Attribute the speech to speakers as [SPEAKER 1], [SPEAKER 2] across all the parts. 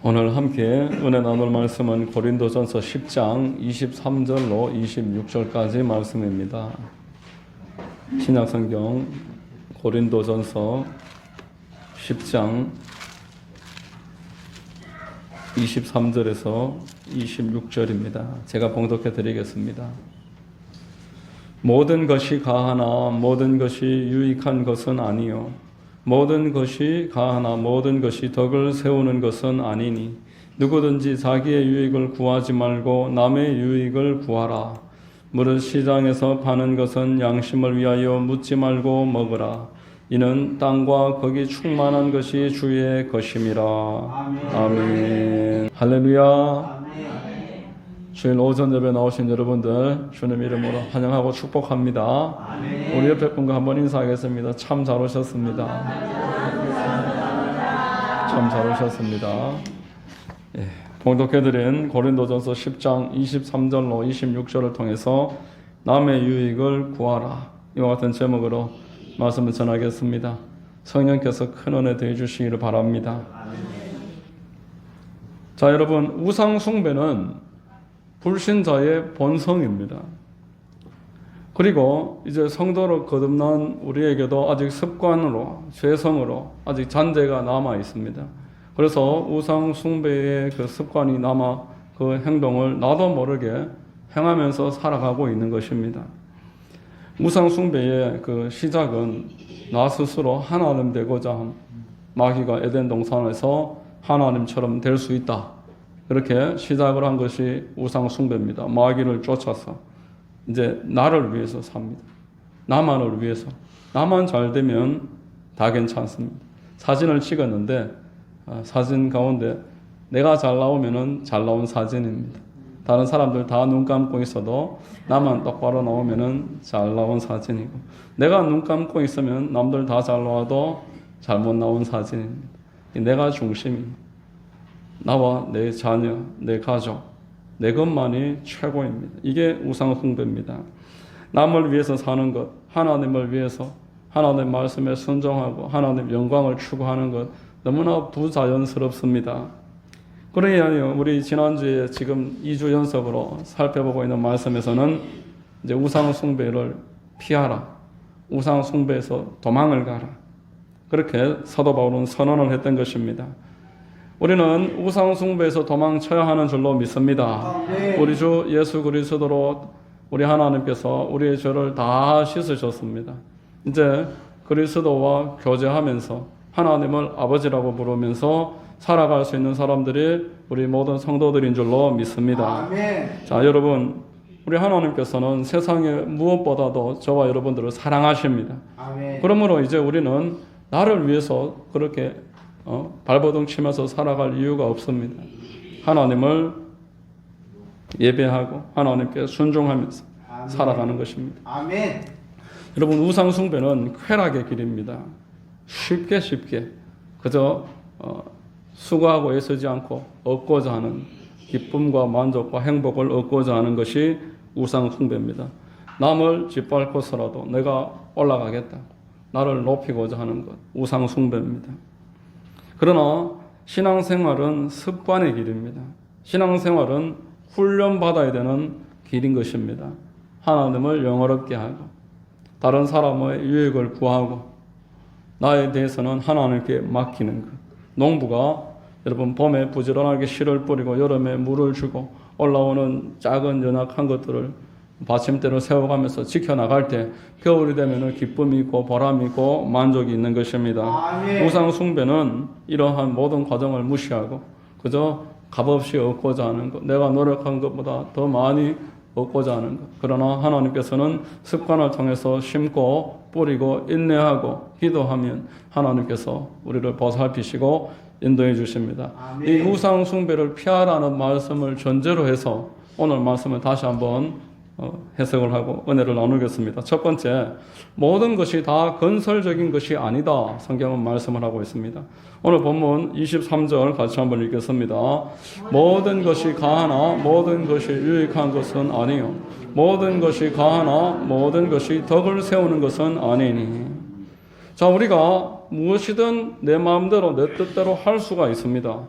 [SPEAKER 1] 오늘 함께 은혜 나눌 말씀은 고린도전서 10장 23절로 26절까지 말씀입니다. 신약성경 고린도전서 10장 23절에서 26절입니다. 제가 봉독해 드리겠습니다. 모든 것이 가하나 모든 것이 유익한 것은 아니요 모든 것이 가하나 모든 것이 덕을 세우는 것은 아니니 누구든지 자기의 유익을 구하지 말고 남의 유익을 구하라. 무릇 시장에서 파는 것은 양심을 위하여 묻지 말고 먹으라. 이는 땅과 거기 충만한 것이 주의 것임이라. 아멘. 할렐루야. 주일 오전 예배 나오신 여러분들 주님 이름으로 환영하고 축복합니다. 우리 옆에 분과 한번 인사하겠습니다. 참 잘 오셨습니다. 참 잘 오셨습니다. 예, 봉독해드린 고린도전서 10장 23절로 26절을 통해서 남의 유익을 구하라, 이와 같은 제목으로 말씀을 전하겠습니다. 성령께서 큰 은혜 더해 주시기를 바랍니다. 자, 여러분, 우상 숭배는 불신자의 본성입니다. 그리고 이제 성도로 거듭난 우리에게도 아직 습관으로, 죄성으로 아직 잔재가 남아 있습니다. 그래서 우상 숭배의 그 습관이 남아 그 행동을 나도 모르게 행하면서 살아가고 있는 것입니다. 우상 숭배의 그 시작은 나 스스로 하나님 되고자 한, 마귀가 에덴 동산에서 하나님처럼 될 수 있다, 그렇게 시작을 한 것이 우상 숭배입니다. 마귀를 쫓아서 이제 나를 위해서 삽니다. 나만을 위해서. 나만 잘 되면 다 괜찮습니다. 사진을 찍었는데 사진 가운데 내가 잘 나오면은 잘 나온 사진입니다. 다른 사람들 다 눈 감고 있어도 나만 똑바로 나오면은 잘 나온 사진이고, 내가 눈 감고 있으면 남들 다 잘 나와도 잘못 나온 사진입니다. 내가 중심입니다. 나와 내 자녀, 내 가족, 내 것만이 최고입니다. 이게 우상 숭배입니다. 남을 위해서 사는 것, 하나님을 위해서 하나님 말씀에 순종하고 하나님 영광을 추구하는 것, 너무나 부자연스럽습니다. 그러니 우리 지난주에 지금 2주 연속으로 살펴보고 있는 말씀에서는 이제 우상 숭배를 피하라, 우상 숭배에서 도망을 가라, 그렇게 사도 바울은 선언을 했던 것입니다. 우리는 우상 숭배에서 도망쳐야 하는 줄로 믿습니다. 우리 주 예수 그리스도로 우리 하나님께서 우리의 죄를 다 씻으셨습니다. 이제 그리스도와 교제하면서 하나님을 아버지라고 부르면서 살아갈 수 있는 사람들이 우리 모든 성도들인 줄로 믿습니다. 자, 여러분, 우리 하나님께서는 세상에 무엇보다도 저와 여러분들을 사랑하십니다. 그러므로 이제 우리는 나를 위해서 그렇게 발버둥 치면서 살아갈 이유가 없습니다. 하나님을 예배하고 하나님께 순종하면서 살아가는 것입니다. 아멘. 여러분, 우상 숭배는 쾌락의 길입니다. 쉽게 그저 수고하고 애쓰지 않고 얻고자 하는 기쁨과 만족과 행복을 얻고자 하는 것이 우상 숭배입니다. 남을 짓밟고서라도 내가 올라가겠다, 나를 높이고자 하는 것, 우상 숭배입니다. 그러나 신앙생활은 습관의 길입니다. 신앙생활은 훈련받아야 되는 길인 것입니다. 하나님을 영어롭게 하고 다른 사람의 유익을 구하고 나에 대해서는 하나님께 맡기는 것. 농부가 여러분 봄에 부지런하게 씨를 뿌리고 여름에 물을 주고 올라오는 작은 연약한 것들을 받침대로 세워가면서 지켜나갈 때 겨울이 되면 기쁨이 있고 보람이 있고 만족이 있는 것입니다. 아멘. 우상 숭배는 이러한 모든 과정을 무시하고 그저 값없이 얻고자 하는 것, 내가 노력한 것보다 더 많이 얻고자 하는 것. 그러나 하나님께서는 습관을 통해서 심고 뿌리고 인내하고 기도하면 하나님께서 우리를 보살피시고 인도해 주십니다. 아멘. 이 우상 숭배를 피하라는 말씀을 전제로 해서 오늘 말씀을 다시 한번 해석을 하고 은혜를 나누겠습니다. 첫 번째, 모든 것이 다 건설적인 것이 아니다, 성경은 말씀을 하고 있습니다. 오늘 본문 23절 같이 한번 읽겠습니다. 모든 것이 가하나 모든 것이 유익한 것은 아니요 모든 것이 가하나 모든 것이 덕을 세우는 것은 아니니. 자, 우리가 무엇이든 내 마음대로 내 뜻대로 할 수가 있습니다.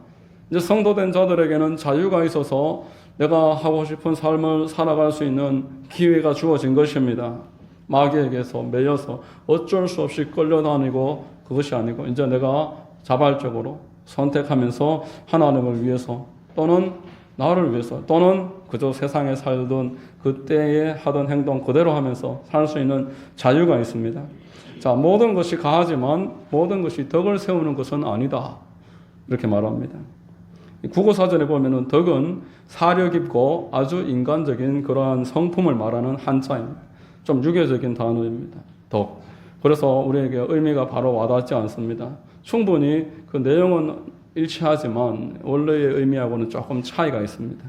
[SPEAKER 1] 이제 성도된 자들에게는 자유가 있어서 내가 하고 싶은 삶을 살아갈 수 있는 기회가 주어진 것입니다. 마귀에게서 매여서 어쩔 수 없이 끌려다니고 그것이 아니고 이제 내가 자발적으로 선택하면서 하나님을 위해서 또는 나를 위해서 또는 그저 세상에 살던 그때에 하던 행동 그대로 하면서 살 수 있는 자유가 있습니다. 자, 모든 것이 가하지만 모든 것이 덕을 세우는 것은 아니다. 이렇게 말합니다. 국어사전에 보면은 덕은 사려 깊고 아주 인간적인 그러한 성품을 말하는 한자입니다. 좀 유교적인 단어입니다. 덕. 그래서 우리에게 의미가 바로 와닿지 않습니다. 충분히 그 내용은 일치하지만 원래의 의미하고는 조금 차이가 있습니다.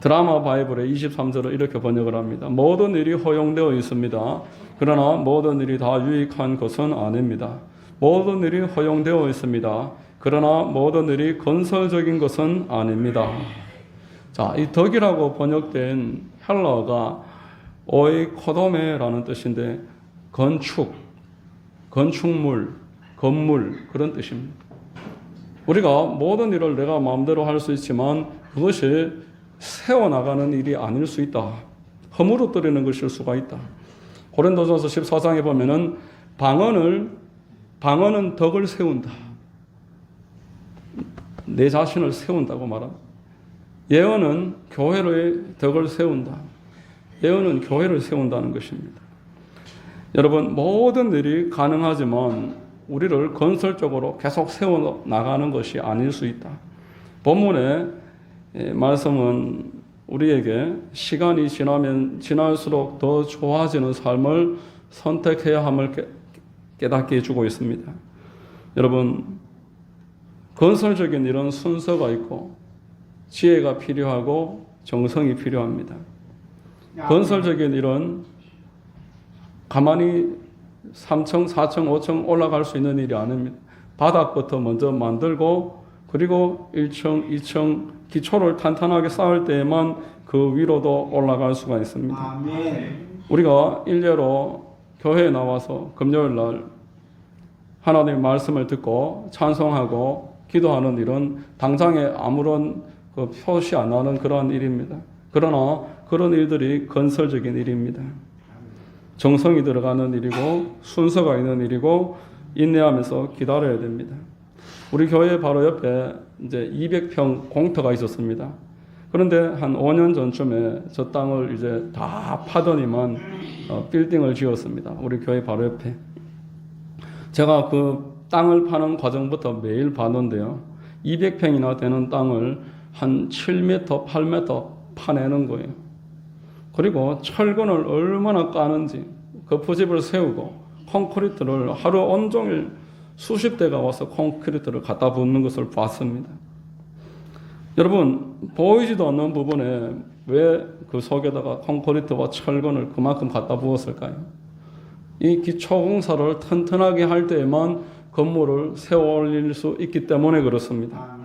[SPEAKER 1] 드라마 바이블의 23절을 이렇게 번역을 합니다. 모든 일이 허용되어 있습니다. 그러나 모든 일이 다 유익한 것은 아닙니다. 모든 일이 허용되어 있습니다. 그러나 모든 일이 건설적인 것은 아닙니다. 자, 이 덕이라고 번역된 헬라어가 오이코도메라는 뜻인데 건축물, 건물 그런 뜻입니다. 우리가 모든 일을 내가 마음대로 할 수 있지만 그것이 세워나가는 일이 아닐 수 있다. 허물어뜨리는 것일 수가 있다. 고린도전서 14장에 보면은 방언은 덕을 세운다. 내 자신을 세운다고 말합니다. 예언은 교회의 덕을 세운다. 예언은 교회를 세운다는 것입니다. 여러분, 모든 일이 가능하지만 우리를 건설적으로 계속 세워나가는 것이 아닐 수 있다. 본문의 말씀은 우리에게 시간이 지날수록 더 좋아지는 삶을 선택해야 함을 깨닫게 해주고 있습니다. 여러분, 건설적인 일은 순서가 있고 지혜가 필요하고 정성이 필요합니다. 건설적인 일은 가만히 3층, 4층, 5층 올라갈 수 있는 일이 아닙니다. 바닥부터 먼저 만들고 그리고 1층, 2층 기초를 탄탄하게 쌓을 때에만 그 위로도 올라갈 수가 있습니다. 아멘. 우리가 일례로 교회에 나와서 금요일 날 하나님의 말씀을 듣고 찬송하고 기도하는 일은 당장에 아무런 그 표시 안 나는 그러한 일입니다. 그러나 그런 일들이 건설적인 일입니다. 정성이 들어가는 일이고 순서가 있는 일이고 인내하면서 기다려야 됩니다. 우리 교회 바로 옆에 이제 200평 공터가 있었습니다. 그런데 한 5년 전쯤에 저 땅을 이제 다 파더니만 빌딩을 지었습니다. 우리 교회 바로 옆에. 제가 그 땅을 파는 과정부터 매일 봤는데요. 200평이나 되는 땅을 한 7m, 8m 파내는 거예요. 그리고 철근을 얼마나 까는지 거푸집을 세우고 콘크리트를 하루 온종일 수십 대가 와서 콘크리트를 갖다 붓는 것을 봤습니다. 여러분, 보이지도 않는 부분에 왜 그 속에다가 콘크리트와 철근을 그만큼 갖다 부었을까요? 이 기초공사를 튼튼하게 할 때에만 건물을 세워 올릴 수 있기 때문에 그렇습니다.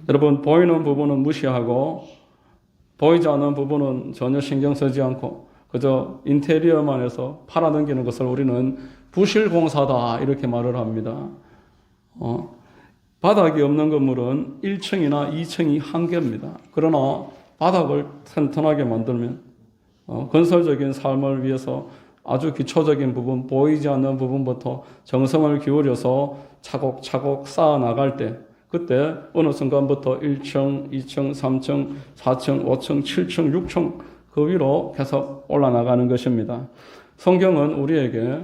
[SPEAKER 1] 여러분, 보이는 부분은 무시하고 보이지 않는 부분은 전혀 신경 쓰지 않고 그저 인테리어만 해서 팔아넘기는 것을 우리는 부실공사다 이렇게 말을 합니다. 바닥이 없는 건물은 1층이나 2층이 한계입니다. 그러나 바닥을 튼튼하게 만들면 건설적인 삶을 위해서 아주 기초적인 부분, 보이지 않는 부분부터 정성을 기울여서 차곡차곡 쌓아 나갈 때 그때 어느 순간부터 1층, 2층, 3층, 4층, 5층, 7층, 6층 그 위로 계속 올라나가는 것입니다. 성경은 우리에게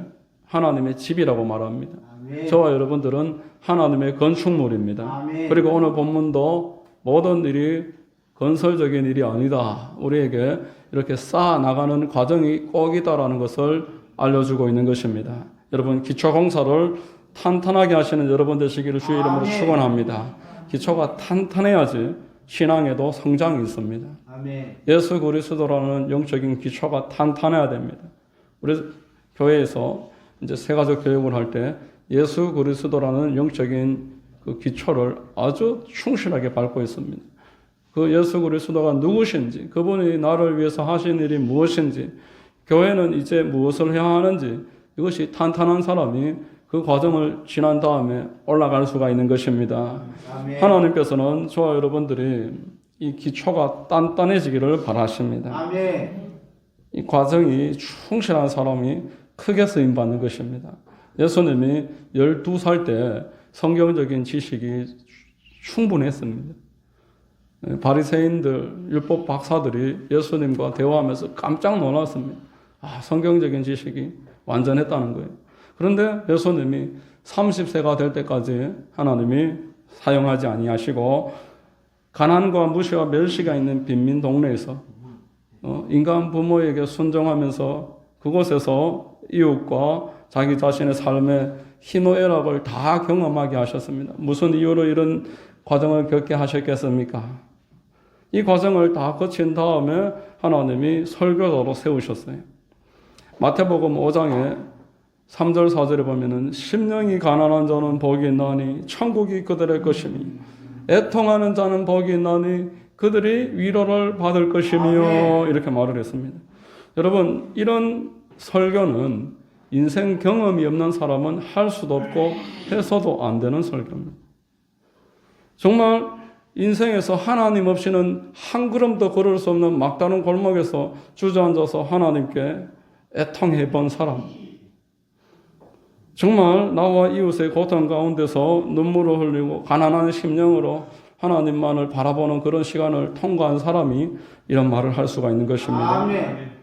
[SPEAKER 1] 하나님의 집이라고 말합니다. 아멘. 저와 여러분들은 하나님의 건축물입니다. 아멘. 그리고 오늘 본문도 모든 일이 건설적인 일이 아니다. 우리에게 이렇게 쌓아 나가는 과정이 꼭이다라는 것을 알려주고 있는 것입니다. 여러분, 기초공사를 탄탄하게 하시는 여러분 되시기를 주의 이름으로 축원합니다. 기초가 탄탄해야지 신앙에도 성장이 있습니다. 아멘. 예수 그리스도라는 영적인 기초가 탄탄해야 됩니다. 우리 교회에서 이제 세가족 교육을 할 때 예수 그리스도라는 영적인 그 기초를 아주 충실하게 밟고 있습니다. 그 예수 그리스도가 누구신지, 그분이 나를 위해서 하신 일이 무엇인지, 교회는 이제 무엇을 해야 하는지, 이것이 탄탄한 사람이 그 과정을 지난 다음에 올라갈 수가 있는 것입니다.
[SPEAKER 2] 아멘.
[SPEAKER 1] 하나님께서는 저와 여러분들이 이 기초가 단단해지기를 바라십니다.
[SPEAKER 2] 아멘.
[SPEAKER 1] 이 과정이 충실한 사람이 크게 쓰임받는 것입니다. 예수님이 12살 때 성경적인 지식이 충분했습니다. 바리새인들, 율법 박사들이 예수님과 대화하면서 깜짝 놀랐습니다. 성경적인 지식이 완전했다는 거예요. 그런데 예수님이 30세가 될 때까지 하나님이 사용하지 아니하시고 가난과 무시와 멸시가 있는 빈민 동네에서 인간 부모에게 순종하면서 그곳에서 이웃과 자기 자신의 삶의 희노애락을 다 경험하게 하셨습니다. 무슨 이유로 이런 과정을 겪게 하셨겠습니까? 이 과정을 다 거친 다음에 하나님이 설교자로 세우셨어요. 마태복음 5장에 3절 4절에 보면은 심령이 가난한 자는 복이 있나니 천국이 그들의 것이니 애통하는 자는 복이 있나니 그들이 위로를 받을 것이며 이렇게 말을 했습니다. 여러분, 이런 설교는 인생 경험이 없는 사람은 할 수도 없고 해서도 안 되는 설교입니다. 정말 인생에서 하나님 없이는 한 걸음도 걸을 수 없는 막다른 골목에서 주저앉아서 하나님께 애통해 본 사람, 정말 나와 이웃의 고통 가운데서 눈물을 흘리고 가난한 심령으로 하나님만을 바라보는 그런 시간을 통과한 사람이 이런 말을 할 수가 있는 것입니다.
[SPEAKER 2] 아멘.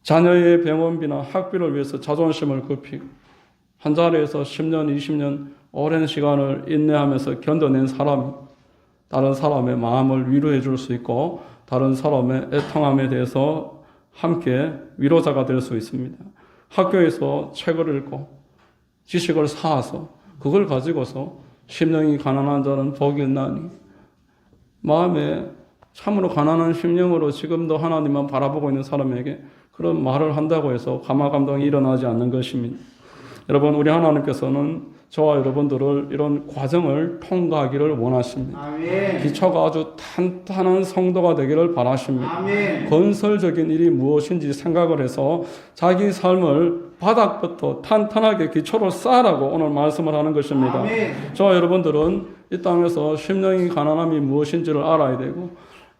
[SPEAKER 1] 자녀의 병원비나 학비를 위해서 자존심을 굽히고 한 자리에서 10년, 20년 오랜 시간을 인내하면서 견뎌낸 사람이 다른 사람의 마음을 위로해 줄 수 있고 다른 사람의 애통함에 대해서 함께 위로자가 될 수 있습니다. 학교에서 책을 읽고 지식을 쌓아서 그걸 가지고서 심령이 가난한 자는 복이 있나니 마음에 참으로 가난한 심령으로 지금도 하나님만 바라보고 있는 사람에게 그런 말을 한다고 해서 감화감동이 일어나지 않는 것입니다. 여러분, 우리 하나님께서는 저와 여러분들을 이런 과정을 통과하기를 원하십니다.
[SPEAKER 2] 아멘.
[SPEAKER 1] 기초가 아주 탄탄한 성도가 되기를 바라십니다.
[SPEAKER 2] 아멘.
[SPEAKER 1] 건설적인 일이 무엇인지 생각을 해서 자기 삶을 바닥부터 탄탄하게 기초를 쌓으라고 오늘 말씀을 하는 것입니다.
[SPEAKER 2] 아멘.
[SPEAKER 1] 저와 여러분들은 이 땅에서 심령이 가난함이 무엇인지를 알아야 되고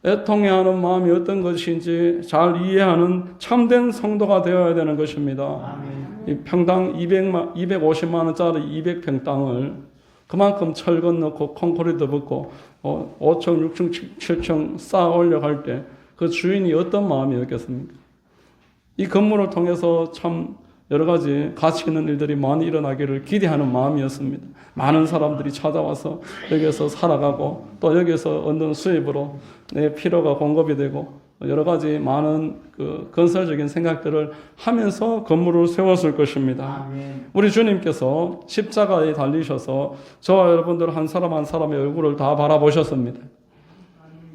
[SPEAKER 1] 애통해하는 마음이 어떤 것인지 잘 이해하는 참된 성도가 되어야 되는 것입니다.
[SPEAKER 2] 아멘.
[SPEAKER 1] 이 평당 250만 원짜리 200평 땅을 그만큼 철근 넣고 콘크리트 붓고 5층, 6층, 7층 쌓아 올려갈 때 그 주인이 어떤 마음이었겠습니까? 이 건물을 통해서 참 여러 가지 가치 있는 일들이 많이 일어나기를 기대하는 마음이었습니다. 많은 사람들이 찾아와서 여기서 살아가고 또 여기서 얻는 수입으로 내 필요가 공급이 되고 여러 가지 많은 그 건설적인 생각들을 하면서 건물을 세웠을 것입니다.
[SPEAKER 2] 아멘.
[SPEAKER 1] 우리 주님께서 십자가에 달리셔서 저와 여러분들 한 사람 한 사람의 얼굴을 다 바라보셨습니다.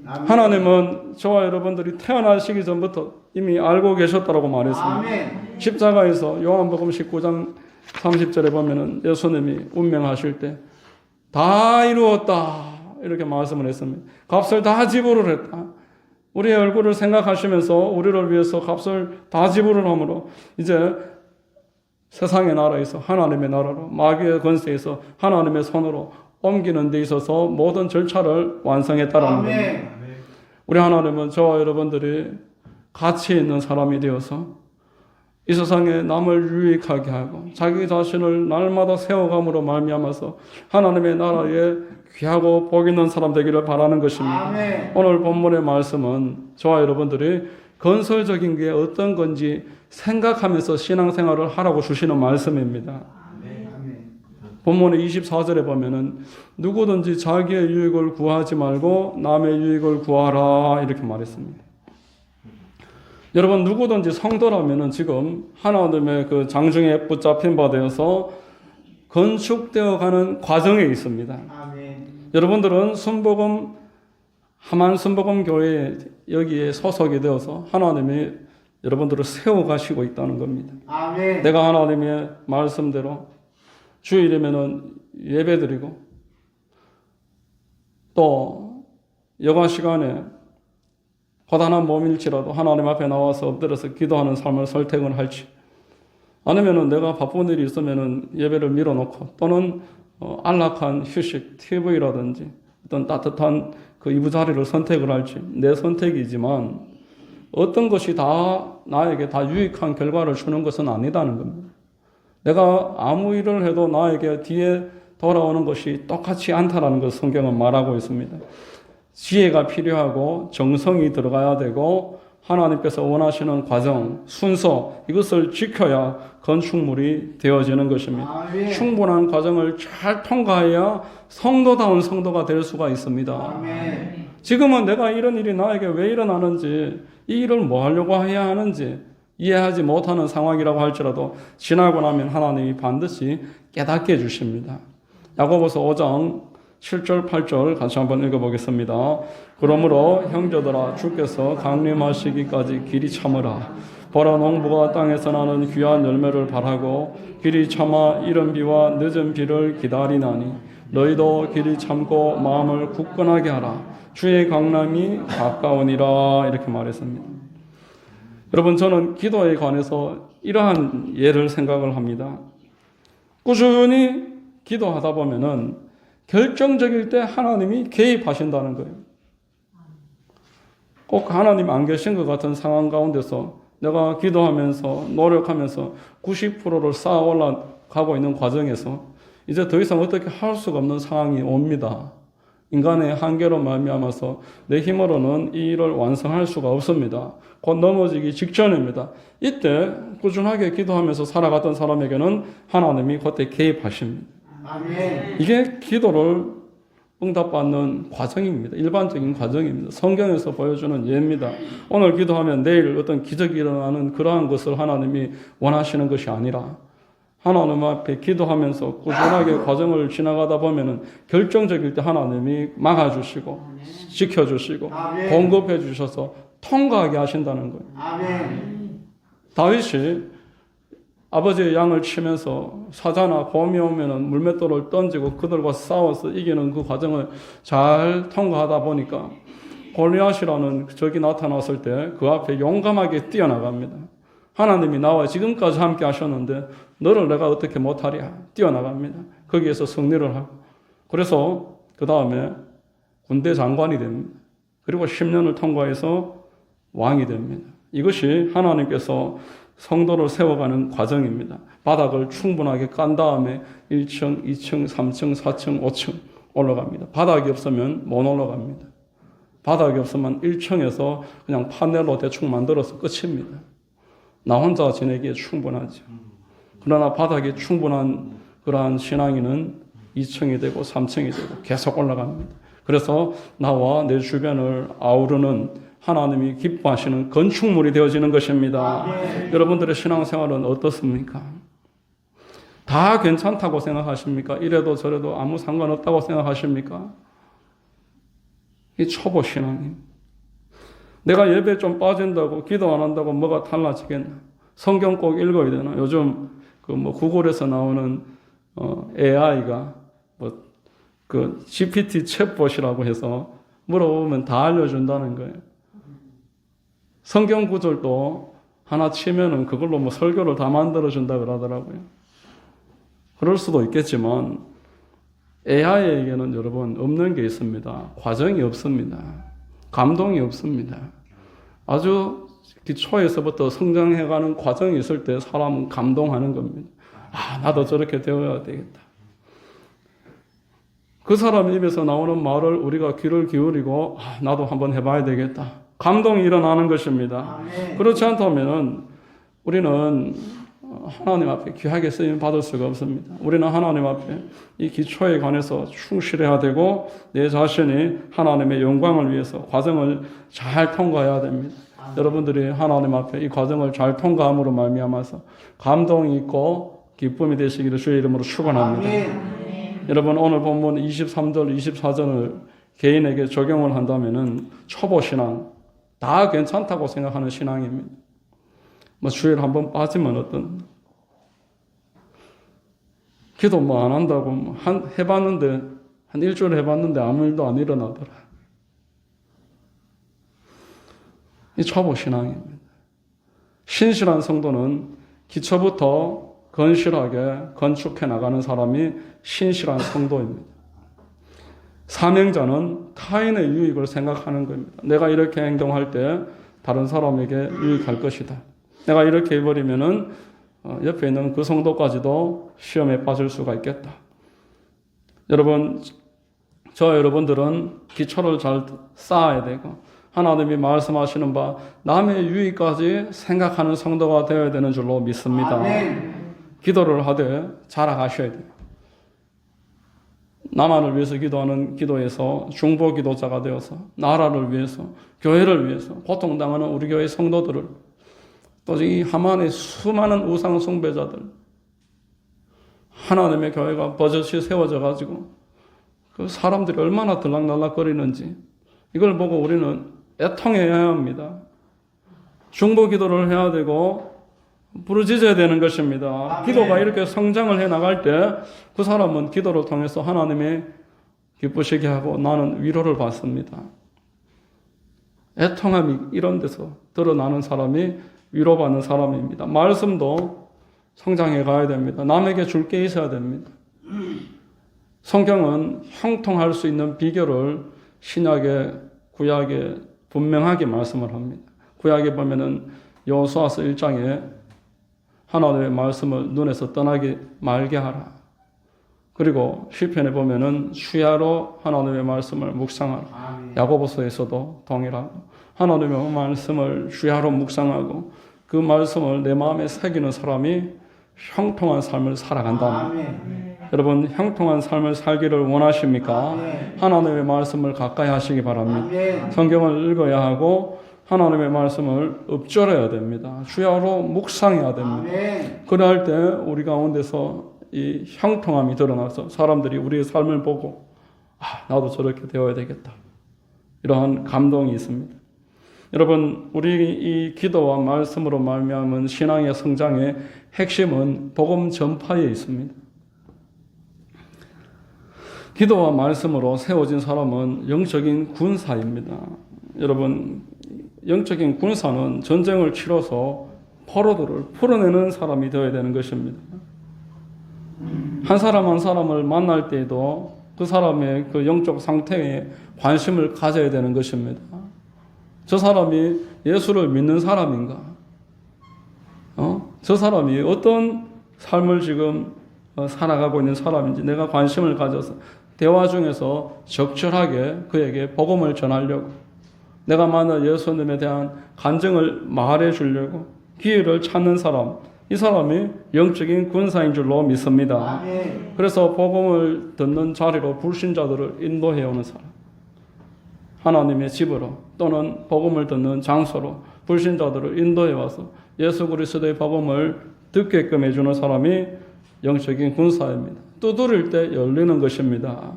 [SPEAKER 2] 아멘.
[SPEAKER 1] 하나님은 저와 여러분들이 태어나시기 전부터 이미 알고 계셨다고 말했습니다.
[SPEAKER 2] 아멘.
[SPEAKER 1] 십자가에서 요한복음 19장 30절에 보면은 예수님이 운명하실 때 다 이루었다 이렇게 말씀을 했습니다. 값을 다 지불을 했다. 우리의 얼굴을 생각하시면서 우리를 위해서 값을 다 지불을 함으로 이제 세상의 나라에서 하나님의 나라로 마귀의 권세에서 하나님의 손으로 옮기는 데 있어서 모든 절차를 완성했다라는 겁니다. 우리 하나님은 저와 여러분들이 가치 있는 사람이 되어서 이 세상에 남을 유익하게 하고 자기 자신을 날마다 세워감으로 말미암아서 하나님의 나라에 귀하고 복 있는 사람 되기를 바라는 것입니다.
[SPEAKER 2] 아멘.
[SPEAKER 1] 오늘 본문의 말씀은 저와 여러분들이 건설적인 게 어떤 건지 생각하면서 신앙생활을 하라고 주시는 말씀입니다.
[SPEAKER 2] 아멘.
[SPEAKER 1] 본문의 24절에 보면은 누구든지 자기의 유익을 구하지 말고 남의 유익을 구하라 이렇게 말했습니다. 여러분, 누구든지 성도라면은 지금 하나님의 그 장중에 붙잡힌 바 되어서 건축되어 가는 과정에 있습니다.
[SPEAKER 2] 아멘.
[SPEAKER 1] 여러분들은 순복음 하만 순복음 교회 여기에 소속이 되어서 하나님이 여러분들을 세워 가시고 있다는 겁니다.
[SPEAKER 2] 아멘.
[SPEAKER 1] 내가 하나님의 말씀대로 주일이면은 예배드리고 또 여가 시간에 고단한 몸일지라도 하나님 앞에 나와서 엎드려서 기도하는 삶을 선택을 할지 아니면은 내가 바쁜 일이 있으면은 예배를 밀어놓고 또는 안락한 휴식, TV라든지 어떤 따뜻한 그 이부자리를 선택을 할지 내 선택이지만 어떤 것이 다 나에게 다 유익한 결과를 주는 것은 아니다는 겁니다. 내가 아무 일을 해도 나에게 뒤에 돌아오는 것이 똑같지 않다라는 것을 성경은 말하고 있습니다. 지혜가 필요하고 정성이 들어가야 되고 하나님께서 원하시는 과정, 순서 이것을 지켜야 건축물이 되어지는 것입니다.
[SPEAKER 2] 아멘.
[SPEAKER 1] 충분한 과정을 잘 통과해야 성도다운 성도가 될 수가 있습니다.
[SPEAKER 2] 아멘.
[SPEAKER 1] 지금은 내가 이런 일이 나에게 왜 일어나는지 이 일을 뭐 하려고 해야 하는지 이해하지 못하는 상황이라고 할지라도 지나고 나면 하나님이 반드시 깨닫게 해주십니다. 야고보서 5장 7절 8절 같이 한번 읽어보겠습니다. 그러므로 형제들아 주께서 강림하시기까지 길이 참으라. 보라 농부가 땅에서 나는 귀한 열매를 바라고 길이 참아 이른 비와 늦은 비를 기다리나니 너희도 길이 참고 마음을 굳건하게 하라. 주의 강림이 가까우니라 이렇게 말했습니다. 여러분 저는 기도에 관해서 이러한 예를 생각을 합니다. 꾸준히 기도하다 보면은 결정적일 때 하나님이 개입하신다는 거예요. 꼭 하나님 안 계신 것 같은 상황 가운데서 내가 기도하면서 노력하면서 90%를 쌓아 올라가고 있는 과정에서 이제 더 이상 어떻게 할 수가 없는 상황이 옵니다. 인간의 한계로 말미암아서 내 힘으로는 이 일을 완성할 수가 없습니다. 곧 넘어지기 직전입니다. 이때 꾸준하게 기도하면서 살아갔던 사람에게는 하나님이 그때 개입하십니다.
[SPEAKER 2] 아멘.
[SPEAKER 1] 이게 기도를 응답받는 과정입니다. 일반적인 과정입니다. 성경에서 보여주는 예입니다. 오늘 기도하면 내일 어떤 기적이 일어나는 그러한 것을 하나님이 원하시는 것이 아니라 하나님 앞에 기도하면서 꾸준하게 과정을 지나가다 보면은 결정적일 때 하나님이 막아주시고 지켜주시고
[SPEAKER 2] 아멘.
[SPEAKER 1] 공급해 주셔서 통과하게 하신다는 거예요.
[SPEAKER 2] 아멘.
[SPEAKER 1] 다윗이 아버지의 양을 치면서 사자나 곰이 오면은 물맷돌을 던지고 그들과 싸워서 이기는 그 과정을 잘 통과하다 보니까 골리앗이라는 적이 나타났을 때 그 앞에 용감하게 뛰어나갑니다. 하나님이 나와 지금까지 함께 하셨는데 너를 내가 어떻게 못하랴 뛰어나갑니다. 거기에서 승리를 하고 그래서 그 다음에 군대 장관이 됩니다. 그리고 10년을 통과해서 왕이 됩니다. 이것이 하나님께서 성도를 세워가는 과정입니다. 바닥을 충분하게 깐 다음에 1층, 2층, 3층, 4층, 5층 올라갑니다. 바닥이 없으면 못 올라갑니다. 바닥이 없으면 1층에서 그냥 판넬로 대충 만들어서 끝입니다. 나 혼자 지내기에 충분하죠. 그러나 바닥이 충분한 그러한 신앙인은 2층이 되고 3층이 되고 계속 올라갑니다. 그래서 나와 내 주변을 아우르는 하나님이 기뻐하시는 건축물이 되어지는 것입니다.
[SPEAKER 2] 아멘.
[SPEAKER 1] 여러분들의 신앙생활은 어떻습니까? 다 괜찮다고 생각하십니까? 이래도 저래도 아무 상관없다고 생각하십니까? 이 초보 신앙입니다. 내가 예배 좀 빠진다고 기도 안 한다고 뭐가 달라지겠나? 성경 꼭 읽어야 되나? 요즘 그 뭐 구글에서 나오는 AI가 뭐 그 GPT 챗봇이라고 해서 물어보면 다 알려준다는 거예요. 성경 구절도 하나 치면은 그걸로 뭐 설교를 다 만들어준다 그러더라고요. 그럴 수도 있겠지만 AI에게는 여러분 없는 게 있습니다. 과정이 없습니다. 감동이 없습니다. 아주 기초에서부터 성장해가는 과정이 있을 때 사람은 감동하는 겁니다. 아, 나도 저렇게 되어야 되겠다. 그 사람 입에서 나오는 말을 우리가 귀를 기울이고 아, 나도 한번 해봐야 되겠다. 감동이 일어나는 것입니다.
[SPEAKER 2] 아멘.
[SPEAKER 1] 그렇지 않다면 우리는 하나님 앞에 귀하게 쓰임 받을 수가 없습니다. 우리는 하나님 앞에 이 기초에 관해서 충실해야 되고 내 자신이 하나님의 영광을 위해서 과정을 잘 통과해야 됩니다. 여러분들이 하나님 앞에 이 과정을 잘 통과함으로 말미암아서 감동이 있고 기쁨이 되시기를 주의 이름으로 축원합니다.
[SPEAKER 2] 아멘.
[SPEAKER 1] 여러분 오늘 본문 23절 24절을 개인에게 적용을 한다면은 초보 신앙 다 괜찮다고 생각하는 신앙입니다. 뭐 주일 한번 빠지면 어떤 기도 뭐 안 한다고 뭐 해봤는데 한 일주일 해봤는데 아무 일도 안 일어나더라. 이 초보 신앙입니다. 신실한 성도는 기초부터 건실하게 건축해 나가는 사람이 신실한 성도입니다. 사명자는 타인의 유익을 생각하는 겁니다. 내가 이렇게 행동할 때 다른 사람에게 유익할 것이다. 내가 이렇게 해버리면은 옆에 있는 그 성도까지도 시험에 빠질 수가 있겠다. 여러분, 저 여러분들은 기초를 잘 쌓아야 되고 하나님이 말씀하시는 바 남의 유익까지 생각하는 성도가 되어야 되는 줄로 믿습니다.
[SPEAKER 2] 아멘.
[SPEAKER 1] 기도를 하되 자라가셔야 돼요. 나만을 위해서 기도하는 기도에서 중보 기도자가 되어서 나라를 위해서, 교회를 위해서 고통당하는 우리 교회 성도들을, 또 이 하만의 수많은 우상 숭배자들, 하나님의 교회가 버젓이 세워져 가지고 그 사람들이 얼마나 들락날락거리는지 이걸 보고 우리는 애통해야 합니다. 중보 기도를 해야 되고 부르짖어야 되는 것입니다.
[SPEAKER 2] 아멘.
[SPEAKER 1] 기도가 이렇게 성장을 해 나갈 때 그 사람은 기도를 통해서 하나님이 기쁘시게 하고 나는 위로를 받습니다. 애통함이 이런 데서 드러나는 사람이 위로받는 사람입니다. 말씀도 성장해 가야 됩니다. 남에게 줄 게 있어야 됩니다. 성경은 형통할 수 있는 비결을 신약에, 구약에 분명하게 말씀을 합니다. 구약에 보면은 여호수아서 1장에 하나님의 말씀을 눈에서 떠나게 말게 하라. 그리고 시편에 보면은 수야로 하나님의 말씀을 묵상하라.
[SPEAKER 2] 아멘.
[SPEAKER 1] 야고보서에서도 동일하고 하나님의 말씀을 주야로 묵상하고 그 말씀을 내 마음에 새기는 사람이 형통한 삶을 살아간다.
[SPEAKER 2] 아멘.
[SPEAKER 1] 여러분, 형통한 삶을 살기를 원하십니까?
[SPEAKER 2] 아멘.
[SPEAKER 1] 하나님의 말씀을 가까이 하시기 바랍니다.
[SPEAKER 2] 아멘.
[SPEAKER 1] 성경을 읽어야 하고 하나님의 말씀을 읊조려야 됩니다. 주야로 묵상해야 됩니다.
[SPEAKER 2] 아멘.
[SPEAKER 1] 그럴 때 우리 가운데서 이 형통함이 드러나서 사람들이 우리의 삶을 보고 나도 저렇게 되어야 되겠다. 이러한 감동이 있습니다. 여러분, 우리 이 기도와 말씀으로 말미암은 신앙의 성장의 핵심은 복음 전파에 있습니다. 기도와 말씀으로 세워진 사람은 영적인 군사입니다. 여러분, 영적인 군사는 전쟁을 치러서 포로들을 풀어내는 사람이 되어야 되는 것입니다. 한 사람 한 사람을 만날 때에도 그 사람의 그 영적 상태에 관심을 가져야 되는 것입니다. 저 사람이 예수를 믿는 사람인가? 저 사람이 어떤 삶을 지금 살아가고 있는 사람인지 내가 관심을 가져서 대화 중에서 적절하게 그에게 복음을 전하려고, 내가 만나 예수님에 대한 간증을 말해 주려고 기회를 찾는 사람, 이 사람이 영적인 군사인 줄로 믿습니다.
[SPEAKER 2] 아멘.
[SPEAKER 1] 그래서 복음을 듣는 자리로 불신자들을 인도해 오는 사람, 하나님의 집으로 또는 복음을 듣는 장소로 불신자들을 인도해 와서 예수 그리스도의 복음을 듣게끔 해주는 사람이 영적인 군사입니다. 두드릴 때 열리는 것입니다.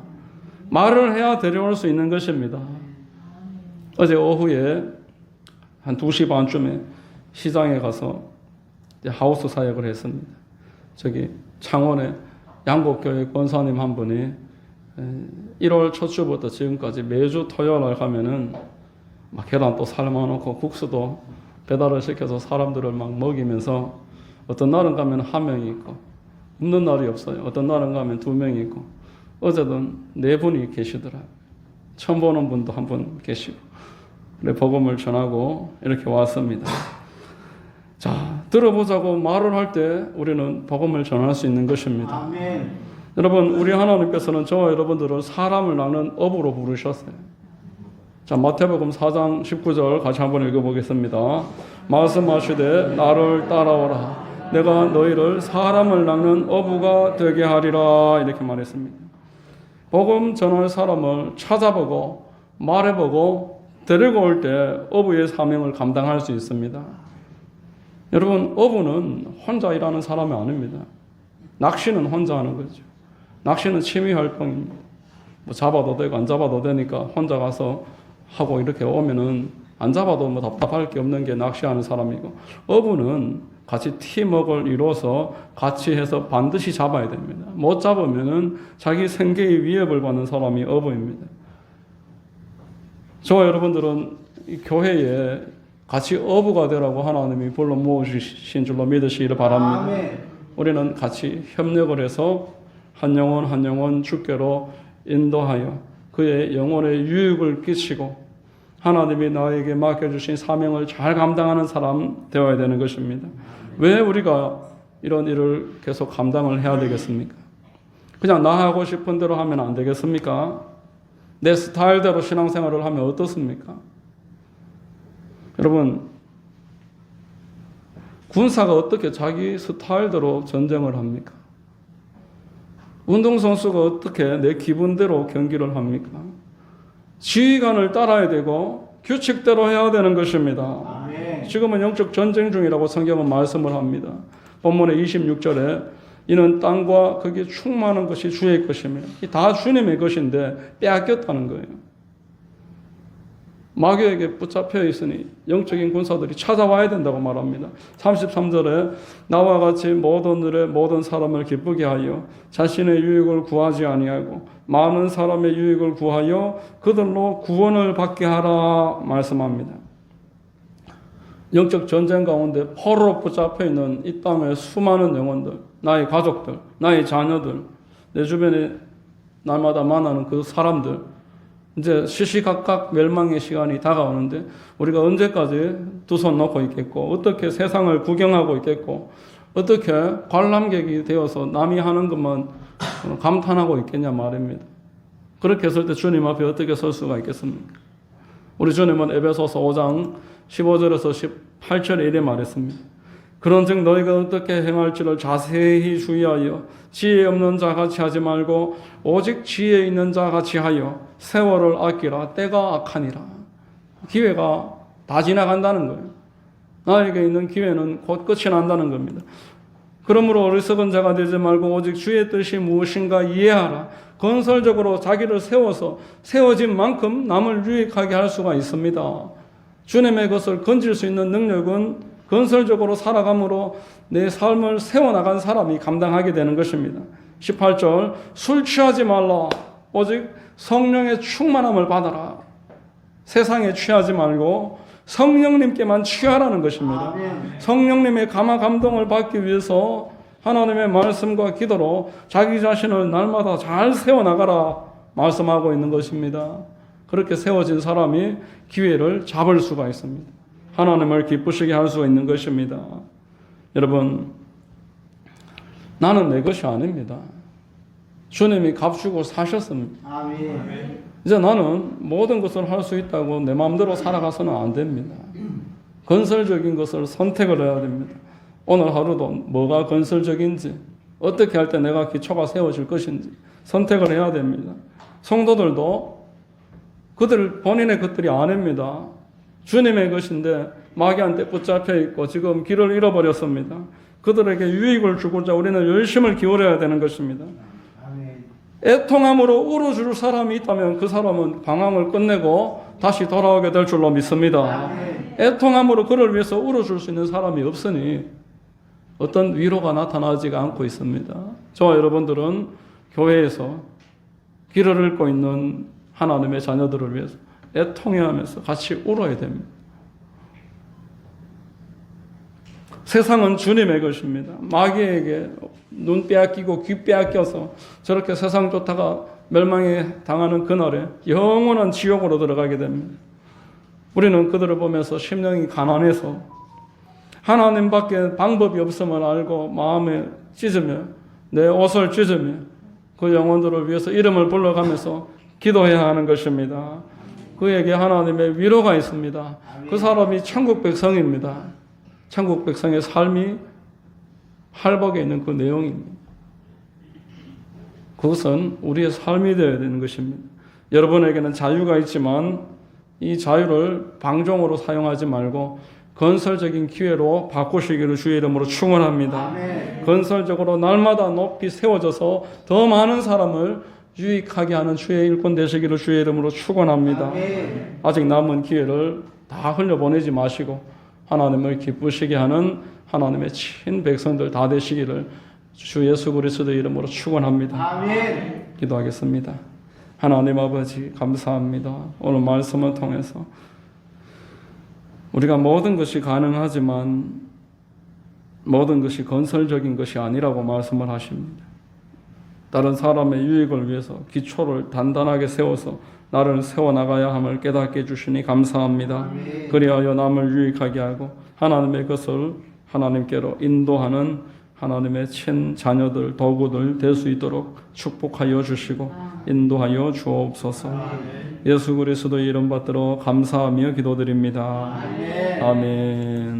[SPEAKER 1] 말을 해야 데려올 수 있는 것입니다. 어제 오후에 한 2시 반쯤에 시장에 가서 하우스 사역을 했습니다. 저기 창원에 양복교회 권사님 한 분이 1월 첫 주부터 지금까지 매주 토요일 날 가면은 막 계란도 삶아놓고 국수도 배달을 시켜서 사람들을 막 먹이면서 어떤 날은 가면 1명이 있고 없는 날이 없어요. 어떤 날은 가면 2명이 있고 어제는 4분이 계시더라고요. 처음 보는 분도 한 분 계시고 그래 복음을 전하고 이렇게 왔습니다. 자, 들어보자고 말을 할 때 우리는 복음을 전할 수 있는 것입니다.
[SPEAKER 2] 아멘.
[SPEAKER 1] 여러분, 우리 하나님께서는 저와 여러분들을 사람을 낳는 업으로 부르셨어요. 자, 마태복음 4장 19절 같이 한번 읽어보겠습니다. 말씀하시되 나를 따라오라. 내가 너희를 사람을 낳는 어부가 되게 하리라. 이렇게 말했습니다. 복음 전할 사람을 찾아보고 말해보고 데리고 올 때 어부의 사명을 감당할 수 있습니다. 여러분, 어부는 혼자 일하는 사람이 아닙니다. 낚시는 혼자 하는 거죠. 낚시는 취미 활동입니다. 뭐 잡아도 되고 안 잡아도 되니까 혼자 가서 하고 이렇게 오면은 안 잡아도 뭐 답답할 게 없는 게 낚시하는 사람이고, 어부는 같이 팀워크를 이루어서 같이 해서 반드시 잡아야 됩니다. 못 잡으면은 자기 생계의 위협을 받는 사람이 어부입니다. 저와 여러분들은 이 교회에 같이 어부가 되라고 하나님이 불러 모으신 줄로 믿으시기를 바랍니다.
[SPEAKER 2] 아멘.
[SPEAKER 1] 우리는 같이 협력을 해서 한 영혼 한 영혼 주께로 인도하여 그의 영혼에 유익을 끼치고 하나님이 나에게 맡겨주신 사명을 잘 감당하는 사람 되어야 되는 것입니다. 왜 우리가 이런 일을 계속 감당을 해야 되겠습니까? 그냥 나 하고 싶은 대로 하면 안 되겠습니까? 내 스타일대로 신앙생활을 하면 어떻습니까? 여러분, 군사가 어떻게 자기 스타일대로 전쟁을 합니까? 운동선수가 어떻게 내 기분대로 경기를 합니까? 지휘관을 따라야 되고 규칙대로 해야 되는 것입니다.
[SPEAKER 2] 아멘.
[SPEAKER 1] 지금은 영적 전쟁 중이라고 성경은 말씀을 합니다. 본문의 26절에 이는 땅과 거기에 충만한 것이 주의 것입니다. 이 다 주님의 것인데 빼앗겼다는 거예요. 마귀에게 붙잡혀 있으니 영적인 군사들이 찾아와야 된다고 말합니다. 33절에 나와 같이 모든 일에 모든 사람을 기쁘게 하여 자신의 유익을 구하지 아니하고 많은 사람의 유익을 구하여 그들로 구원을 받게 하라 말씀합니다. 영적 전쟁 가운데 포로로 붙잡혀 있는 이 땅의 수많은 영혼들, 나의 가족들, 나의 자녀들, 내 주변에 날마다 만나는 그 사람들, 이제 시시각각 멸망의 시간이 다가오는데 우리가 언제까지 두 손 놓고 있겠고 어떻게 세상을 구경하고 있겠고 어떻게 관람객이 되어서 남이 하는 것만 감탄하고 있겠냐 말입니다. 그렇게 했을 때 주님 앞에 어떻게 설 수가 있겠습니까? 우리 주님은 에베소서 5장 15절에서 18절에 이래 말했습니다. 그런즉 너희가 어떻게 행할지를 자세히 주의하여 지혜 없는 자같이 하지 말고 오직 지혜 있는 자같이 하여 세월을 아끼라. 때가 악하니라. 기회가 다 지나간다는 거예요. 나에게 있는 기회는 곧 끝이 난다는 겁니다. 그러므로 어리석은 자가 되지 말고 오직 주의 뜻이 무엇인가 이해하라. 건설적으로 자기를 세워서 세워진 만큼 남을 유익하게 할 수가 있습니다. 주님의 것을 건질 수 있는 능력은 건설적으로 살아감으로 내 삶을 세워나간 사람이 감당하게 되는 것입니다. 18절 술 취하지 말라. 오직 성령의 충만함을 받아라. 세상에 취하지 말고 성령님께만 취하라는 것입니다.
[SPEAKER 2] 아멘.
[SPEAKER 1] 성령님의 감화 감동을 받기 위해서 하나님의 말씀과 기도로 자기 자신을 날마다 잘 세워나가라 말씀하고 있는 것입니다. 그렇게 세워진 사람이 기회를 잡을 수가 있습니다. 하나님을 기쁘시게 할 수가 있는 것입니다. 여러분, 나는 내 것이 아닙니다. 주님이 값주고 사셨습니다.
[SPEAKER 2] 아멘.
[SPEAKER 1] 이제 나는 모든 것을 할 수 있다고 내 마음대로 살아가서는 안 됩니다. 건설적인 것을 선택을 해야 됩니다. 오늘 하루도 뭐가 건설적인지, 어떻게 할 때 내가 기초가 세워질 것인지 선택을 해야 됩니다. 성도들도 그들 본인의 것들이 아닙니다. 주님의 것인데 마귀한테 붙잡혀 있고 지금 길을 잃어버렸습니다. 그들에게 유익을 주고자 우리는 열심을 기울여야 되는 것입니다.
[SPEAKER 2] 아멘.
[SPEAKER 1] 애통함으로 울어줄 사람이 있다면 그 사람은 방황을 끝내고 다시 돌아오게 될 줄로 믿습니다.
[SPEAKER 2] 아멘.
[SPEAKER 1] 애통함으로 그를 위해서 울어줄 수 있는 사람이 없으니 어떤 위로가 나타나지가 않고 있습니다. 저와 여러분들은 교회에서 길을 잃고 있는 하나님의 자녀들을 위해서 애통해하면서 같이 울어야 됩니다. 세상은 주님의 것입니다. 마귀에게 눈 빼앗기고 귀 빼앗겨서 저렇게 세상 좋다가 멸망에 당하는 그날에 영원한 지옥으로 들어가게 됩니다. 우리는 그들을 보면서 심령이 가난해서 하나님밖에 방법이 없음을 알고 마음에 찢으며 내 옷을 찢으며 그 영혼들을 위해서 이름을 불러가면서 기도해야 하는 것입니다. 그에게 하나님의 위로가 있습니다. 그 사람이 천국 백성입니다. 천국 백성의 삶이 할복에 있는 그 내용입니다. 그것은 우리의 삶이 되어야 되는 것입니다. 여러분에게는 자유가 있지만 이 자유를 방종으로 사용하지 말고 건설적인 기회로 바꾸시기를 주의 이름으로 축원합니다.
[SPEAKER 2] 아멘.
[SPEAKER 1] 건설적으로 날마다 높이 세워져서 더 많은 사람을 유익하게 하는 주의 일꾼 되시기를 주의 이름으로 축원합니다.
[SPEAKER 2] 아멘.
[SPEAKER 1] 아직 남은 기회를 다 흘려보내지 마시고 하나님을 기쁘시게 하는 하나님의 친 백성들 다 되시기를 주 예수 그리스도의 이름으로 축원합니다.
[SPEAKER 2] 아멘.
[SPEAKER 1] 기도하겠습니다. 하나님 아버지 감사합니다. 오늘 말씀을 통해서 우리가 모든 것이 가능하지만 모든 것이 건설적인 것이 아니라고 말씀을 하십니다. 다른 사람의 유익을 위해서 기초를 단단하게 세워서 나를 세워나가야 함을 깨닫게 해주시니 감사합니다. 그리하여 남을 유익하게 하고 하나님의 것을 하나님께로 인도하는 하나님의 친 자녀들, 도구들 될 수 있도록 축복하여 주시고 인도하여 주옵소서. 예수 그리스도의 이름 받들어 감사하며 기도드립니다. 아멘.